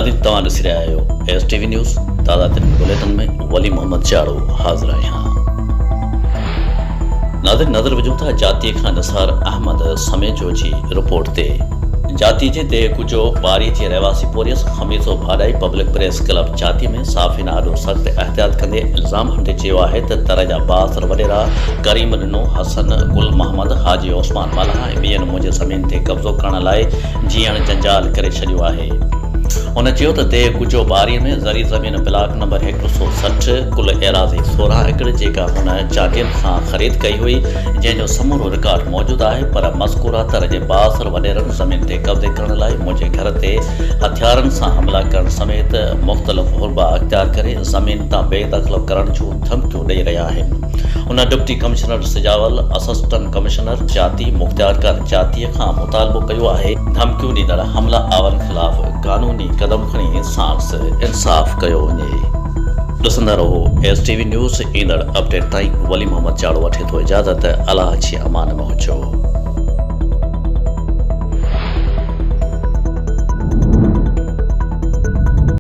नादिन तव्हां ॾिसी रहिया आहियो STV न्यूज़। ताज़ा तरीन बुलेटिन में वली मोहम्मद चाड़ो हाज़िर आहियां। नादिन नज़र विझूं था जातीअ खां निसार अहमद समेजो जी रिपोर्ट ते। जाती जे ते कुझो बारी जे रहवासी पोरियस हमीसो भाॾाई पब्लिक प्रेस क्लब जाती में साफ़िन ॾाढो सख़्त एहतियात कंदे इल्ज़ाम हणंदे चयो आहे त तर जा बासर वॾेरा करीम ॾिनो हसन गुल मोहम्मद हाजी ओस्मान मल्हा ऐं ॿियनि मुंहिंजे ज़मीन ते कब्ज़ो करण लाइ जीअण जंजाल करे छॾियो आहे। उन चयो त ते कुझो बारीअ में ज़री ज़मीन ब्लॉक नंबर 160 कुल एराज़ी 16 एकड़ जेका हुन जातियुनि खां ख़रीद कई हुई, जंहिंजो समूरो रिकॉर्ड मौजूदु आहे, पर मज़कूरा तर जे बासर वॾेरनि ज़मीन ते कब्ज़े करण लाइ मुंहिंजे घर ते हथियारनि सां हमला करण समेत मुख़्तलिफ़ हुरबा अख़्तियार करे ज़मीन तां बेदख़ल करण जूं धमकियूं ॾेई रहिया आहिनि। उन deputy commissioner Sujawal, assistant commissioner जाती मुख़्तियारकार जातीअ खां मुतालबो कयो आहे धमकियूं ॾींदड़ हमला आवरनि ख़िलाफ़ कानूनी क़दम खणी सांस इंसाफ़ कयो वञे। ॾिसंदा रहो STV न्यूज़। ईंदड़ अपडेट ताईं वली मोहम्मद चाड़ो वठे थो इजाज़त। अलाह जी अमान में हुजो।